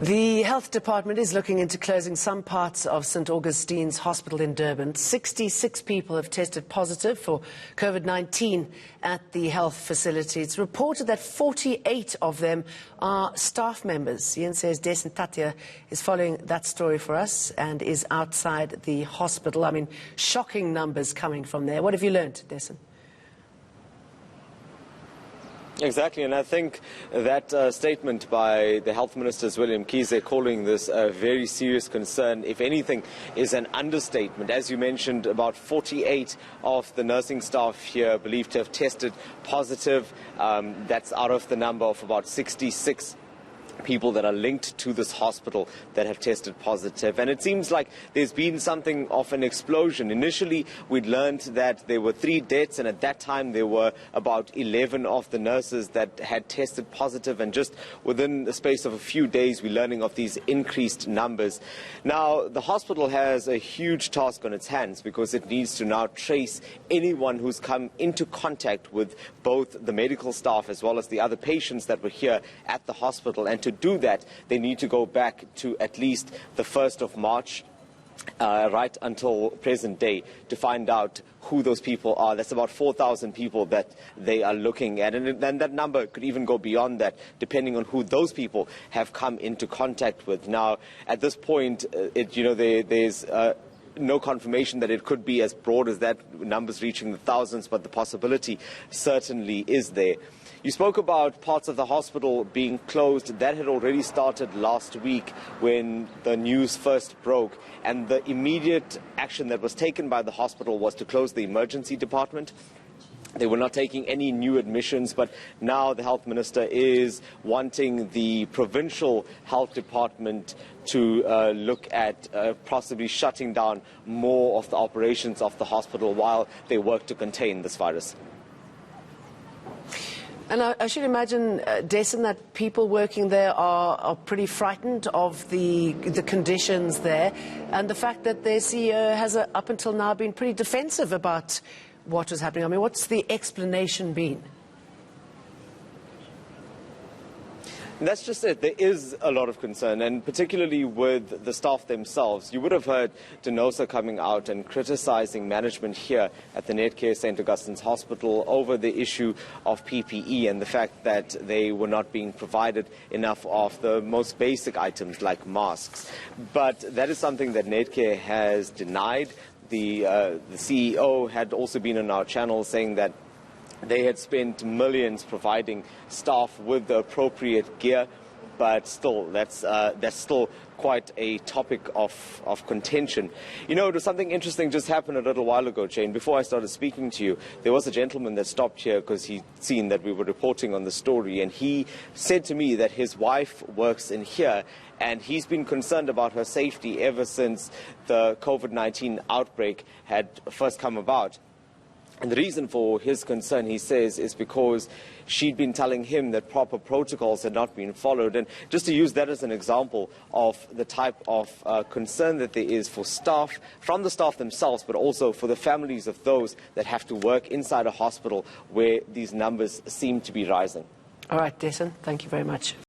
The health department is looking into closing some parts of St Augustine's Hospital in Durban. 66 people have tested positive for COVID-19 at the health facility. It's reported that 48 of them are staff members. eNCA's Dasen Thathiah is following that story for us and is outside the hospital. I mean, shocking numbers coming from there. What have you learned, Dasen? Exactly, and I think that statement by the Health Minister, William Kize, calling this a very serious concern, if anything, is an understatement. As you mentioned, about 48 of the nursing staff here believed to have tested positive. That's out of the number of about 66 people that are linked to this hospital that have tested positive. And it seems like there's been something of an explosion. Initially, we'd learned that there were 3 deaths, and at that time there were about 11 of the nurses that had tested positive, and just within the space of a few days we're learning of these increased numbers. Now, the hospital has a huge task on its hands because it needs to now trace anyone who's come into contact with both the medical staff as well as the other patients that were here at the hospital. And to do that, they need to go back to at least the 1st of March, right until present day, to find out who those people are. That's about 4,000 people that they are looking at. And then that number could even go beyond that, depending on who those people have come into contact with. Now, at this point, there's no confirmation that it could be as broad as that, numbers reaching the thousands, but the possibility certainly is there. You spoke about parts of the hospital being closed. That had already started last week when the news first broke, and the immediate action that was taken by the hospital was to close the emergency department. They were not taking any new admissions, but now the health minister is wanting the provincial health department to look at possibly shutting down more of the operations of the hospital while they work to contain this virus. And I should imagine, Dasen, that people working there are pretty frightened of the conditions there, and the fact that their CEO has up until now been pretty defensive about what was happening. I mean, what's the explanation been? That's just it. There is a lot of concern, and particularly with the staff themselves. You would have heard Denosa coming out and criticizing management here at the eNCA St Augustine's Hospital over the issue of PPE and the fact that they were not being provided enough of the most basic items like masks. But that is something that eNCA has denied. The CEO had also been on our channel saying that they had spent millions providing staff with the appropriate gear, but still, that's still quite a topic of contention. You know, something interesting just happened a little while ago, Jane. Before I started speaking to you, there was a gentleman that stopped here because he'd seen that we were reporting on the story, and he said to me that his wife works in here, and he's been concerned about her safety ever since the COVID-19 outbreak had first come about. And the reason for his concern, he says, is because she'd been telling him that proper protocols had not been followed. And just to use that as an example of the type of concern that there is for staff, from the staff themselves, but also for the families of those that have to work inside a hospital where these numbers seem to be rising. All right, Dasen, thank you very much.